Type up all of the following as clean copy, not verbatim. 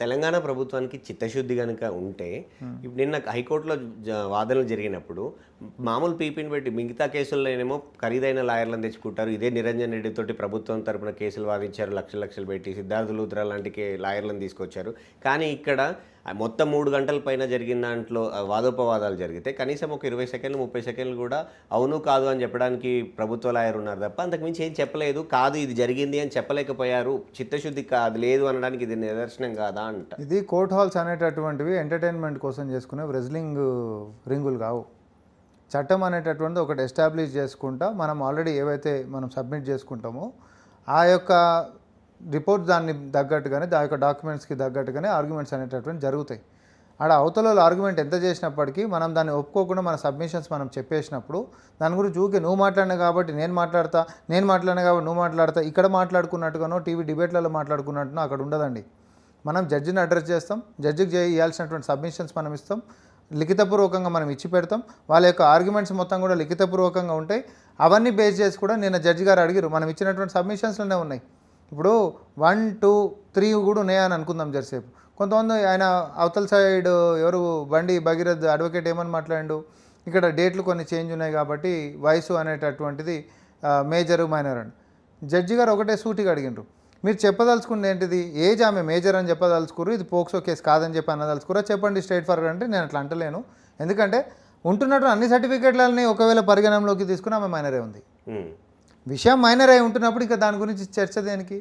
తెలంగాణ ప్రభుత్వానికి చిత్తశుద్ధి గనుక ఉంటే ఇప్పుడు నిన్న హైకోర్టులో వాదనలు జరిగినప్పుడు మామూలు పీపీని పెట్టి మిగతా కేసుల్లోనేమో ఖరీదైన లాయర్లను తెచ్చుకుంటారు. ఇదే నిరంజన్ రెడ్డి తోటి ప్రభుత్వం తరపున కేసులు వాదించారు, లక్షలు పెట్టి సిద్ధార్థ లూత్రా లాంటి లాయర్లను తీసుకొచ్చారు. కానీ ఇక్కడ మొత్తం 3 గంటల పైన జరిగిన దాంట్లో వాదోపవాదాలు జరిగితే కనీసం ఒక 20 సెకండ్లు 30 సెకండ్లు కూడా అవును కాదు అని చెప్పడానికి ప్రభుత్వ లాయర్ ఉన్నారు తప్ప అంతకుమించి ఏం చెప్పలేదు. కాదు ఇది జరిగింది అని చెప్పలేకపోయారు. చిత్తశుద్ధి కాదు లేదు అనడానికి ఇది నిదర్శనం కాదా అంట. ఇది కోర్ట్ హాల్స్ అనేటటువంటివి ఎంటర్టైన్మెంట్ కోసం చేసుకునే రెజ్లింగ్ రింగులు కావు. చట్టం అనేటటువంటిది ఒకటి ఎస్టాబ్లిష్ చేసుకుంటా మనం ఆల్రెడీ ఏవైతే మనం సబ్మిట్ చేసుకుంటామో ఆ యొక్క రిపోర్ట్ దాన్ని తగ్గట్టుగానే ఆ యొక్క డాక్యుమెంట్స్కి తగ్గట్టుగానే ఆర్గ్యుమెంట్స్ అనేటటువంటి జరుగుతాయి. ఆడ అవతల ఆర్గ్యుమెంట్ ఎంత చేసినప్పటికీ మనం దాన్ని ఒప్పుకోకుండా మన సబ్మిషన్స్ మనం చెప్పేసినప్పుడు దాని గురించి ఊకే నువ్వు మాట్లాడినా కాబట్టి నేను మాట్లాడినా కాబట్టి నువ్వు మాట్లాడతా ఇక్కడ మాట్లాడుకున్నట్టుగానో టీవీ డిబేట్లలో మాట్లాడుకున్నట్టునో అక్కడ ఉండదండి. మనం జడ్జిని అడ్రస్ చేస్తాం, జడ్జికి ఇవ్వాల్సినటువంటి సబ్మిషన్స్ మనం ఇస్తాం, లిఖితపూర్వకంగా మనం ఇచ్చి పెడతాం. వాళ్ళ యొక్క ఆర్గ్యుమెంట్స్ మొత్తం కూడా లిఖితపూర్వకంగా ఉంటాయి. అవన్నీ బేస్ చేసి కూడా నిన్న జడ్జి గారు అడిగారు, మనం ఇచ్చినటువంటి సబ్మిషన్స్లోనే ఉన్నాయి. ఇప్పుడు 1, 2, 3 కూడా ఉన్నాయని అనుకుందాం జరసేపు. కొంతమంది ఆయన అవతల సైడ్ ఎవరు బండి భగీరథ్ అడ్వకేట్ ఏమని మాట్లాడిండు, ఇక్కడ డేట్లు కొన్ని చేంజ్ ఉన్నాయి కాబట్టి వయసు అనేటటువంటిది మేజర్ మైనర్ అని. జడ్జి గారు ఒకటే సూటిగా అడిగిండ్రు, మీరు చెప్పదలుచుకుంది ఏంటిది, ఏజ్ ఆమె మేజర్ అని చెప్పదలుచుకోరు, ఇది పోక్సో కేసు కాదని చెప్పి అనదలుచుకోరా, చెప్పండి స్ట్రైట్ ఫార్వర్డ్ అంటే నేను అట్లా అంటలేను. ఎందుకంటే ఉంటున్నట్టు అన్ని సర్టిఫికేట్లని ఒకవేళ పరిగణనలోకి తీసుకుని ఆమె మైనరే ఉంది. విషయం మైనర్ అయి ఉంటున్నప్పుడు ఇంకా దాని గురించి చర్చ దేనికి?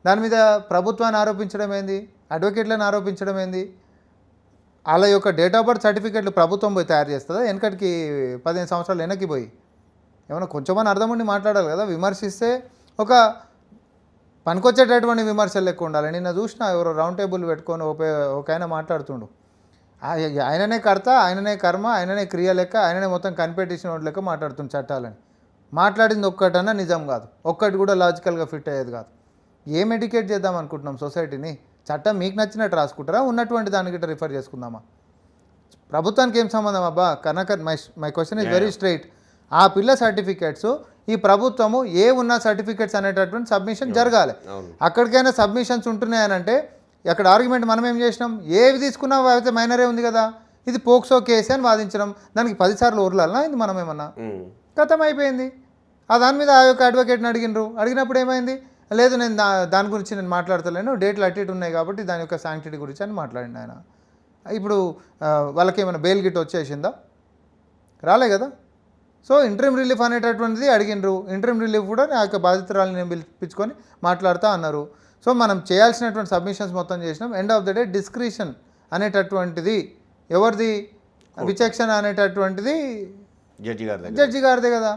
దాని మీద ప్రభుత్వాన్ని ఆరోపించడం ఏంది, అడ్వకేట్లను ఆరోపించడం ఏంది? వాళ్ళ యొక్క డేట్ ఆఫ్ బర్త్ సర్టిఫికేట్లు ప్రభుత్వం పోయి తయారు చేస్తుందా? వెనకటికి 15 సంవత్సరాలు వెనక్కి పోయి ఏమైనా కొంచెమని అర్థం ఉండి మాట్లాడాలి కదా. విమర్శిస్తే ఒక పనికొచ్చేటటువంటి విమర్శలు ఎక్కువ ఉండాలి. నిన్న చూసిన ఎవరో రౌండ్ టేబుల్ పెట్టుకొని ఒక ఆయన మాట్లాడుతుండు, ఆయననే కర్త, ఆయననే కర్మ, ఆయననే క్రియ లెక్క, ఆయననే మొత్తం కనిపెట్టించిన లెక్క మాట్లాడుతుంది చట్టాలని. మాట్లాడింది ఒక్కటన్నా నిజం కాదు, ఒక్కటి కూడా లాజికల్గా ఫిట్ అయ్యేది కాదు. ఏం ఎడ్యుకేట్ చేద్దాం అనుకుంటున్నాం సొసైటీని? చట్టం మీకు నచ్చినట్టు రాసుకుంటారా, ఉన్నటువంటి దానికి రిఫర్ చేసుకుందామా? ప్రభుత్వానికి ఏం సంబంధం అబ్బా? కనుక my question is very straight. ఆ పిల్ల సర్టిఫికేట్స్ ఈ ప్రభుత్వము ఏ ఉన్న సర్టిఫికేట్స్ అనేటటువంటి సబ్మిషన్ జరగాలి. అక్కడికైనా సబ్మిషన్స్ ఉంటున్నాయనంటే అక్కడ ఆర్గ్యుమెంట్ మనం ఏం చేసినాం, ఏవి తీసుకున్నా అయితే మైనరే ఉంది కదా, ఇది పోక్సో కేసు అని వాదించడం, దానికి 10 సార్లు ఊర్లాలనా ఇది మనం ఏమన్నా? గతం అయిపోయింది. ఆ దాని మీద ఆ యొక్క అడ్వకేట్ని అడిగినప్పుడు ఏమైంది, లేదు నేను దాని గురించి నేను మాట్లాడతలేను, డేట్లు అటు ఇటు ఉన్నాయి కాబట్టి దాని యొక్క శాంక్టిటీ గురించి అని మాట్లాడింది ఆయన. ఇప్పుడు వాళ్ళకి ఏమైనా బెయిల్ గిట్ వచ్చేసిందా? రాలే కదా. సో ఇంటరిమ్ రిలీఫ్ అనేటటువంటిది అడిగినరు. ఇంటరిమ్ రిలీఫ్ కూడా ఆ యొక్క బాధితురాలను నేను పిలిపించుకొని మాట్లాడుతూ అన్నారు. సో మనం చేయాల్సినటువంటి సబ్మిషన్స్ మొత్తం చేసినాం. End of the day discretion అనేటటువంటిది ఎవరిది, విచక్షణ అనేటటువంటిది జడ్జి గారిదే కదా.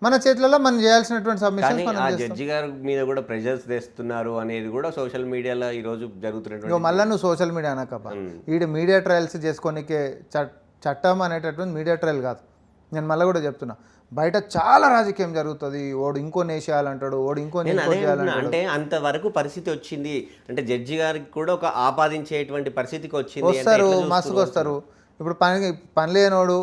మన చేతులలో మనం చేయాల్సినటువంటి సబ్మిషన్స్ మనం చేస్తాం. జడ్జి గారి మీద కూడా ప్రెషర్స్ తెస్తున్నారు అనేది కూడా సోషల్ మీడియాలో ఈరోజు జరుగుతున్నటువంటి. మళ్ళీ నువ్వు సోషల్ మీడియా అనకబ్బా, ఈడు మీడియా ట్రయల్స్ చేసుకోనికే చట్టం అనేటటువంటి మీడియా ట్రయల్ కాదు. నేను మళ్ళీ కూడా చెప్తున్నా, బయట చాలా రాజకీయం జరుగుతుంది. ఓడు ఇంకో నేషాలంటాడు, ఓడు ఇంకో చేయాలంటాడు. అంటే అంతవరకు పరిస్థితి వచ్చింది అంటే జడ్జి గారికి కూడా ఒక ఆపాదించేటువంటి పరిస్థితికి వచ్చింది. వస్తారు, మస్తుకు వస్తారు. ఇప్పుడు పని లేనోడు,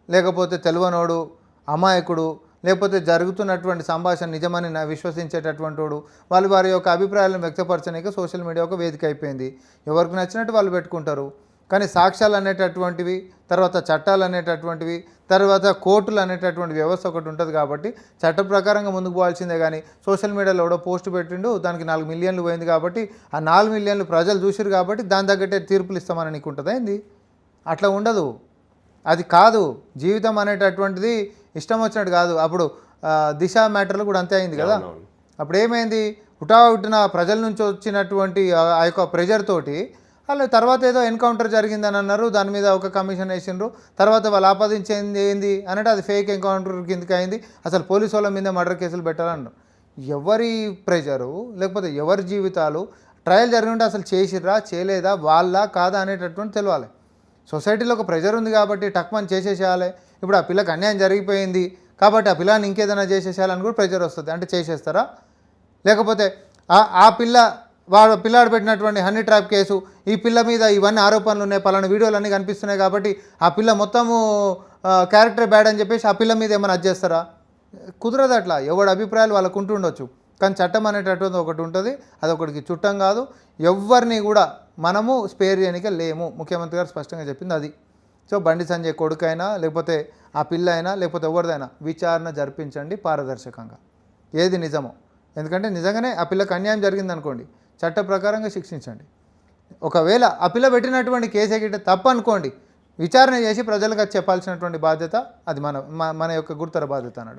లేకపోతే తెలివనోడు, అమాయకుడు, లేకపోతే జరుగుతున్నటువంటి సంభాషణ నిజమని విశ్వసించేటటువంటి వాడు, వాళ్ళు వారి యొక్క అభిప్రాయాలను వ్యక్తపరచడానికి సోషల్ మీడియా ఒక వేదిక అయిపోయింది. ఎవరికి నచ్చినట్టు వాళ్ళు పెట్టుకుంటారు. కానీ సాక్ష్యాలు అనేటటువంటివి, తర్వాత చట్టాలు అనేటటువంటివి, తర్వాత కోర్టులు అనేటటువంటి వ్యవస్థ ఒకటి ఉంటుంది కాబట్టి చట్ట ప్రకారంగా ముందుకు పోవాల్సిందే. కానీ సోషల్ మీడియాలో ఎవడో పోస్ట్ పెట్టిండు, దానికి 4 మిలియన్లు పోయింది కాబట్టి ఆ 4 మిలియన్లు ప్రజలు చూసిరు కాబట్టి దాని తగ్గట్టే తీర్పులు ఇస్తామని నీకు ఉంటుందా ఏంది? అట్లా ఉండదు. అది కాదు. జీవితం అనేటటువంటిది ఇష్టం వచ్చినట్టు కాదు. అప్పుడు దిశ మ్యాటర్లు కూడా అంతే అయింది కదా. అప్పుడు ఏమైంది, హుటాహుటిన ప్రజల నుంచి వచ్చినటువంటి ఆ యొక్క ప్రెజర్ తోటి వాళ్ళు తర్వాత ఏదో ఎన్కౌంటర్ జరిగిందని అన్నారు, దాని మీద ఒక కమిషన్ వేసిండ్రు. తర్వాత వాళ్ళు ఆపాదించేది ఏంది అన్నట్టు అది ఫేక్ ఎన్కౌంటర్ కిందకి అయింది. అసలు పోలీసు వాళ్ళ మీద మర్డర్ కేసులు పెట్టాలన్నారు. ఎవరి ప్రెజరు, లేకపోతే ఎవరి జీవితాలు, ట్రయల్ జరిగి ఉంటే అసలు చేసిర్రా చేయలేదా, వాళ్ళ కాదా అనేటటువంటి తెలియాలి. సొసైటీలో ఒక ప్రెజర్ ఉంది కాబట్టి టక్మని చేసేసేయాలి. ఇప్పుడు ఆ పిల్లకి అన్యాయం జరిగిపోయింది కాబట్టి ఆ పిల్లని ఇంకేదైనా చేసేసేయాలని కూడా ప్రెజర్ వస్తుంది. అంటే చేసేస్తారా? లేకపోతే ఆ పిల్లాడు పెట్టినటువంటి హనీ ట్రాప్ కేసు, ఈ పిల్ల మీద ఇవన్నీ ఆరోపణలు ఉన్నాయి, పలానా వీడియోలు అన్నీ కనిపిస్తున్నాయి కాబట్టి ఆ పిల్ల మొత్తము క్యారెక్టర్ బ్యాడ్ అని చెప్పేసి ఆ పిల్ల మీద ఏమైనా చేస్తారా? కుదరదు. అట్లా ఎవడి అభిప్రాయాలు వాళ్ళకు ఉంటుండొచ్చు. కానీ చట్టం అనేటటువంటి ఒకటి ఉంటుంది, అది ఒకటికి చుట్టం కాదు. ఎవరిని కూడా మనము స్పేర్ చేయడానికి లేము. ముఖ్యమంత్రి గారు స్పష్టంగా చెప్పింది అది. సో బండి సంజయ్ కొడుకైనా లేకపోతే ఆ పిల్ల అయినా లేకపోతే ఎవరిదైనా విచారణ జరిపించండి పారదర్శకంగా, ఏది నిజమో. ఎందుకంటే నిజంగానే ఆ పిల్లకి అన్యాయం జరిగిందనుకోండి, చట్ట ప్రకారంగా శిక్షించండి. ఒకవేళ ఆ పిల్ల పెట్టినటువంటి కేసు గిట్ట తప్పు అనుకోండి, విచారణ చేసి ప్రజలకు అది చెప్పాల్సినటువంటి బాధ్యత అది మన యొక్క గురుతర బాధ్యత అన్నాడు.